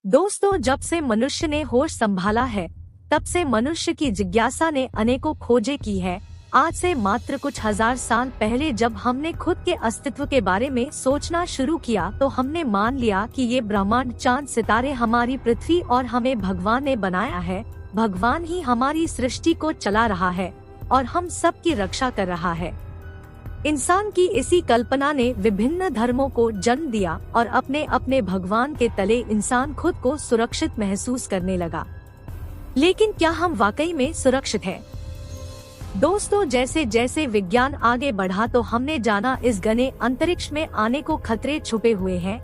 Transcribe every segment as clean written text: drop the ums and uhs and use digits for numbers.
दोस्तों, जब से मनुष्य ने होश संभाला है, तब से मनुष्य की जिज्ञासा ने अनेकों खोजें की है। आज से मात्र कुछ हजार साल पहले जब हमने खुद के अस्तित्व के बारे में सोचना शुरू किया, तो हमने मान लिया कि ये ब्रह्मांड, चांद, सितारे, हमारी पृथ्वी और हमें भगवान ने बनाया है। भगवान ही हमारी सृष्टि को चला रहा है और हम सब की रक्षा कर रहा है। इंसान की इसी कल्पना ने विभिन्न धर्मों को जन्म दिया और अपने अपने भगवान के तले इंसान खुद को सुरक्षित महसूस करने लगा। लेकिन क्या हम वाकई में सुरक्षित हैं? दोस्तों, जैसे जैसे विज्ञान आगे बढ़ा तो हमने जाना इस घने अंतरिक्ष में आने को खतरे छुपे हुए हैं।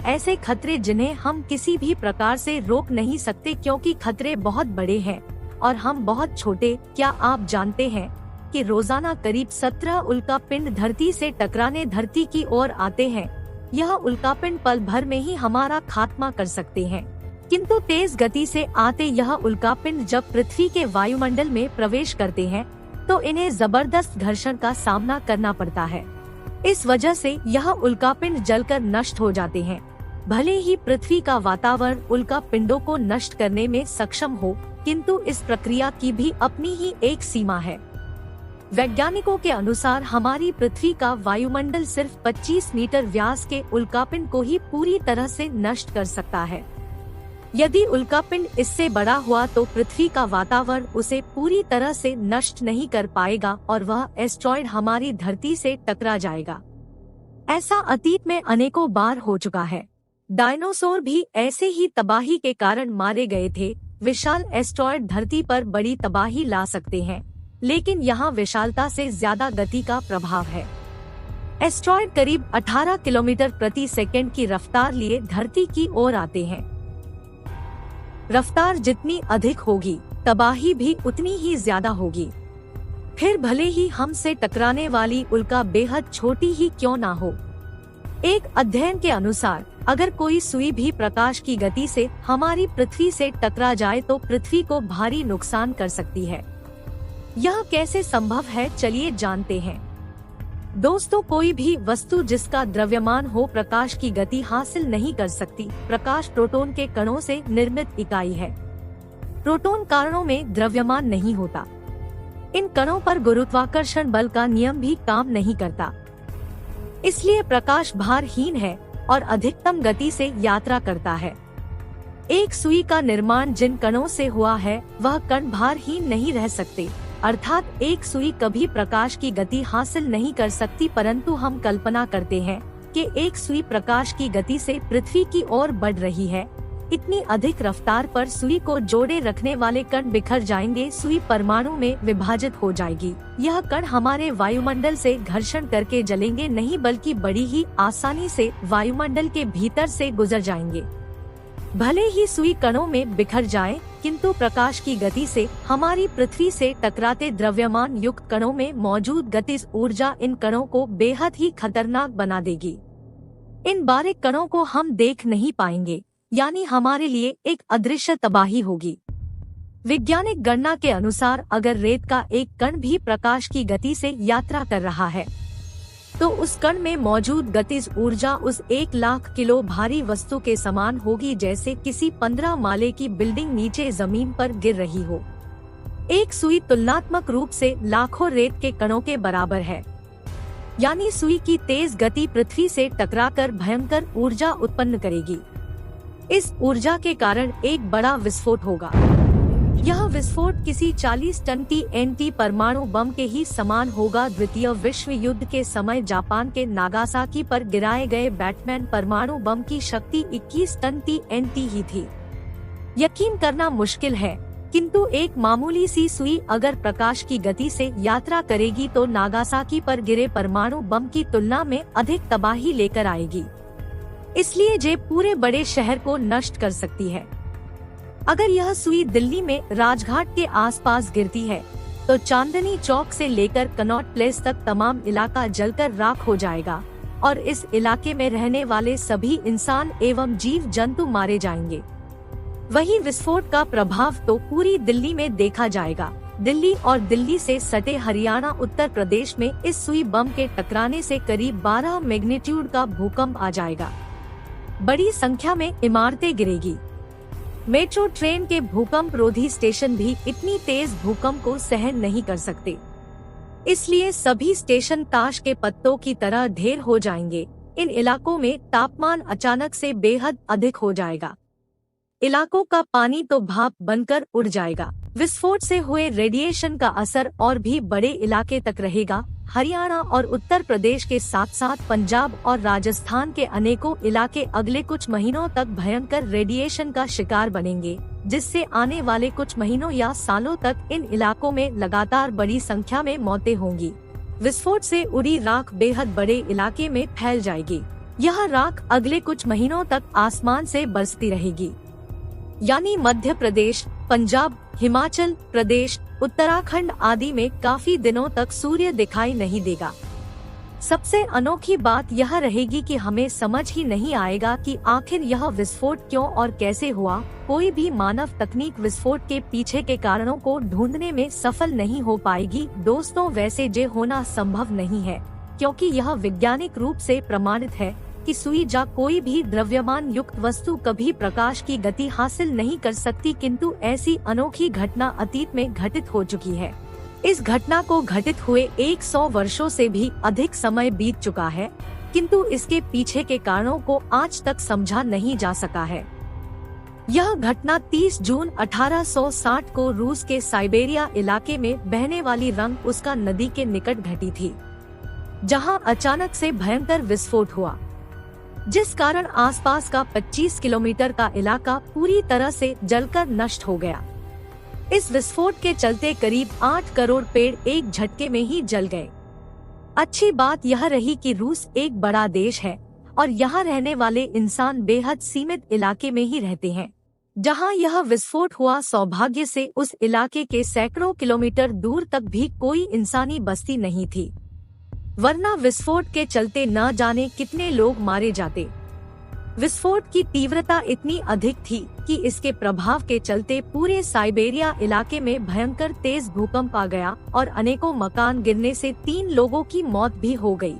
ऐसे खतरे जिन्हें हम किसी भी प्रकार से रोक नहीं सकते, क्योंकि खतरे बहुत बड़े हैं और हम बहुत छोटे। क्या आप जानते हैं कि रोजाना करीब 17 उल्कापिंड धरती से टकराने धरती की ओर आते हैं। यह उल्कापिंड पल भर में ही हमारा खात्मा कर सकते हैं, किंतु तेज गति से आते यह उल्कापिंड जब पृथ्वी के वायुमंडल में प्रवेश करते हैं तो इन्हें जबरदस्त घर्षण का सामना करना पड़ता है। इस वजह से यह उल्कापिंड जलकर नष्ट हो जाते हैं। भले ही पृथ्वी का वातावरण उल्कापिंडों को नष्ट करने में सक्षम हो, किंतु इस प्रक्रिया की भी अपनी ही एक सीमा है। वैज्ञानिकों के अनुसार हमारी पृथ्वी का वायुमंडल सिर्फ 25 मीटर व्यास के उल्कापिंड को ही पूरी तरह से नष्ट कर सकता है। यदि उल्कापिंड इससे बड़ा हुआ तो पृथ्वी का वातावरण उसे पूरी तरह से नष्ट नहीं कर पाएगा और वह एस्ट्रॉयड हमारी धरती से टकरा जाएगा। ऐसा अतीत में अनेकों बार हो चुका है। डायनासोर भी ऐसे ही तबाही के कारण मारे गए थे। विशाल एस्ट्रॉयड धरती पर बड़ी तबाही ला सकते हैं, लेकिन यहाँ विशालता से ज्यादा गति का प्रभाव है। एस्ट्रॉयड करीब 18 किलोमीटर प्रति सेकंड की रफ्तार लिए धरती की ओर आते हैं। रफ्तार जितनी अधिक होगी, तबाही भी उतनी ही ज्यादा होगी। फिर भले ही हमसे टकराने वाली उल्का बेहद छोटी ही क्यों ना हो। एक अध्ययन के अनुसार अगर कोई सुई भी प्रकाश की गति से हमारी पृथ्वी से टकरा जाए तो पृथ्वी को भारी नुकसान कर सकती है। यह कैसे संभव है, चलिए जानते हैं। दोस्तों, कोई भी वस्तु जिसका द्रव्यमान हो प्रकाश की गति हासिल नहीं कर सकती। प्रकाश प्रोटॉन के कणों से निर्मित इकाई है। प्रोटॉन कणों में द्रव्यमान नहीं होता। इन कणों पर गुरुत्वाकर्षण बल का नियम भी काम नहीं करता। इसलिए प्रकाश भारहीन है और अधिकतम गति से यात्रा करता है। एक सुई का निर्माण जिन कणों से हुआ है वह कण भारहीन नहीं रह सकते। अर्थात एक सुई कभी प्रकाश की गति हासिल नहीं कर सकती, परंतु हम कल्पना करते हैं कि एक सुई प्रकाश की गति से पृथ्वी की ओर बढ़ रही है। इतनी अधिक रफ्तार पर सुई को जोड़े रखने वाले कण बिखर जाएंगे। सुई परमाणु में विभाजित हो जाएगी। यह कण हमारे वायुमंडल से घर्षण करके जलेंगे नहीं, बल्कि बड़ी ही आसानी से वायुमंडल के भीतर से गुजर जाएंगे। भले ही सुई कणों में बिखर जाए, किंतु प्रकाश की गति से हमारी पृथ्वी से टकराते द्रव्यमान युक्त कणों में मौजूद गतिज ऊर्जा इन कणों को बेहद ही खतरनाक बना देगी। इन बारीक कणों को हम देख नहीं पाएंगे, यानी हमारे लिए एक अदृश्य तबाही होगी। वैज्ञानिक गणना के अनुसार अगर रेत का एक कण भी प्रकाश की गति से यात्रा कर रहा है तो उस कण में मौजूद गतिज ऊर्जा उस 1 लाख किलो भारी वस्तु के समान होगी, जैसे किसी 15 माले की बिल्डिंग नीचे जमीन पर गिर रही हो। एक सुई तुलनात्मक रूप से लाखों रेत के कणों के बराबर है। यानी सुई की तेज गति पृथ्वी से टकराकर भयंकर ऊर्जा उत्पन्न करेगी। इस ऊर्जा के कारण एक बड़ा विस्फोट होगा। यह विस्फोट किसी 40 टन TNT परमाणु बम के ही समान होगा। द्वितीय विश्व युद्ध के समय जापान के नागासाकी पर गिराए गए बैटमैन परमाणु बम की शक्ति 21 टन TNT ही थी। यकीन करना मुश्किल है, किंतु एक मामूली सी सुई अगर प्रकाश की गति से यात्रा करेगी तो नागासाकी पर गिरे परमाणु बम की तुलना में अधिक तबाही लेकर आएगी। इसलिए जे पूरे बड़े शहर को नष्ट कर सकती है। अगर यह सुई दिल्ली में राजघाट के आसपास गिरती है तो चांदनी चौक से लेकर कनॉट प्लेस तक तमाम इलाका जलकर राख हो जाएगा और इस इलाके में रहने वाले सभी इंसान एवं जीव जंतु मारे जाएंगे। वही विस्फोट का प्रभाव तो पूरी दिल्ली में देखा जाएगा। दिल्ली और दिल्ली से सटे हरियाणा, उत्तर प्रदेश में इस सुई बम के टकराने से करीब 12 मैग्नीट्यूड का भूकंप आ जाएगा। बड़ी संख्या में इमारतें गिरेगी। मेट्रो ट्रेन के भूकंप रोधी स्टेशन भी इतनी तेज भूकंप को सहन नहीं कर सकते, इसलिए सभी स्टेशन ताश के पत्तों की तरह ढेर हो जाएंगे। इन इलाकों में तापमान अचानक से बेहद अधिक हो जाएगा। इलाकों का पानी तो भाप बनकर उड़ जाएगा। विस्फोट से हुए रेडिएशन का असर और भी बड़े इलाके तक रहेगा। हरियाणा और उत्तर प्रदेश के साथ साथ पंजाब और राजस्थान के अनेकों इलाके अगले कुछ महीनों तक भयंकर रेडिएशन का शिकार बनेंगे, जिससे आने वाले कुछ महीनों या सालों तक इन इलाकों में लगातार बड़ी संख्या में मौतें होंगी। विस्फोट से उड़ी राख बेहद बड़े इलाके में फैल जाएगी। यह राख अगले कुछ महीनों तक आसमान से बरसती रहेगी, यानी मध्य प्रदेश, पंजाब, हिमाचल प्रदेश, उत्तराखंड आदि में काफी दिनों तक सूर्य दिखाई नहीं देगा। सबसे अनोखी बात यह रहेगी कि हमें समझ ही नहीं आएगा कि आखिर यह विस्फोट क्यों और कैसे हुआ। कोई भी मानव तकनीक विस्फोट के पीछे के कारणों को ढूंढने में सफल नहीं हो पाएगी। दोस्तों, वैसे ये होना संभव नहीं है, क्योंकि यह वैज्ञानिक रूप से प्रमाणित है कि सुई या कोई भी द्रव्यमान युक्त वस्तु कभी प्रकाश की गति हासिल नहीं कर सकती, किंतु ऐसी अनोखी घटना अतीत में घटित हो चुकी है। इस घटना को घटित हुए 100 वर्षों से भी अधिक समय बीत चुका है, किंतु इसके पीछे के कारणों को आज तक समझा नहीं जा सका है। यह घटना 30 जून 1860 को रूस के साइबेरिया इलाके में बहने वाली रंगपुस्का नदी के निकट घटी थी, जहां अचानक से भयंकर विस्फोट हुआ, जिस कारण आसपास का 25 किलोमीटर का इलाका पूरी तरह से जलकर नष्ट हो गया। इस विस्फोट के चलते करीब 8 करोड़ पेड़ एक झटके में ही जल गए। अच्छी बात यह रही कि रूस एक बड़ा देश है और यहाँ रहने वाले इंसान बेहद सीमित इलाके में ही रहते हैं। जहाँ यह विस्फोट हुआ, सौभाग्य से उस इलाके के सैकड़ों किलोमीटर दूर तक भी कोई इंसानी बस्ती नहीं थी, वरना विस्फोट के चलते न जाने कितने लोग मारे जाते। विस्फोट की तीव्रता इतनी अधिक थी कि इसके प्रभाव के चलते पूरे साइबेरिया इलाके में भयंकर तेज भूकंप आ गया और अनेकों मकान गिरने से 3 लोगों की मौत भी हो गई।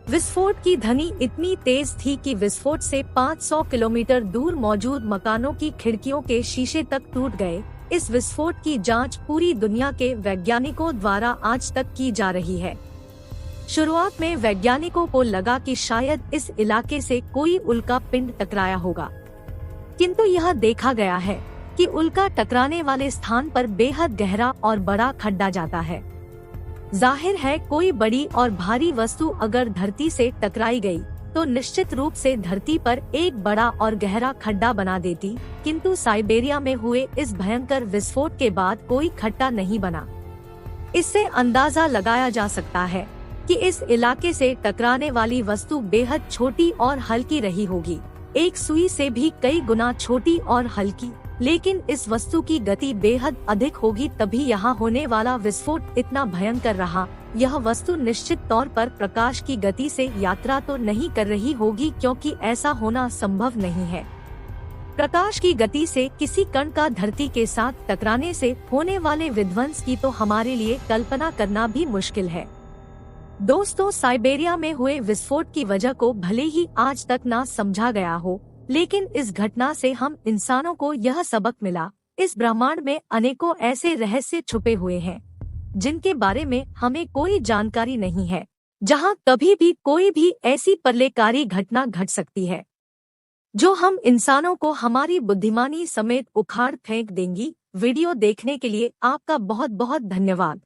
विस्फोट की ध्वनि इतनी तेज थी कि विस्फोट से 500 किलोमीटर दूर मौजूद मकानों की खिड़कियों के शीशे तक टूट गए। इस विस्फोट की जांच पूरी दुनिया के वैज्ञानिकों द्वारा आज तक की जा रही है। शुरुआत में वैज्ञानिकों को लगा कि शायद इस इलाके से कोई उल्का पिंड टकराया होगा, किंतु यह देखा गया है कि उल्का टकराने वाले स्थान पर बेहद गहरा और बड़ा खड्डा जाता है। जाहिर है, कोई बड़ी और भारी वस्तु अगर धरती से टकराई गई तो निश्चित रूप से धरती पर एक बड़ा और गहरा खड्डा बना देती, किंतु साइबेरिया में हुए इस भयंकर विस्फोट के बाद कोई खड्डा नहीं बना। इससे अंदाजा लगाया जा सकता है कि इस इलाके से टकराने वाली वस्तु बेहद छोटी और हल्की रही होगी, एक सुई से भी कई गुना छोटी और हल्की। लेकिन इस वस्तु की गति बेहद अधिक होगी, तभी यहाँ होने वाला विस्फोट इतना भयंकर रहा। यह वस्तु निश्चित तौर पर प्रकाश की गति से यात्रा तो नहीं कर रही होगी, क्योंकि ऐसा होना संभव नहीं है। प्रकाश की गति से किसी कण का धरती के साथ टकराने से होने वाले विध्वंस की तो हमारे लिए कल्पना करना भी मुश्किल है। दोस्तों, साइबेरिया में हुए विस्फोट की वजह को भले ही आज तक ना समझा गया हो, लेकिन इस घटना से हम इंसानों को यह सबक मिला, इस ब्रह्मांड में अनेकों ऐसे रहस्य छुपे हुए हैं जिनके बारे में हमें कोई जानकारी नहीं है, जहां कभी भी कोई भी ऐसी प्रलयकारी घटना घट सकती है जो हम इंसानों को हमारी बुद्धिमानी समेत उखाड़ फेंक देंगी। वीडियो देखने के लिए आपका बहुत बहुत धन्यवाद।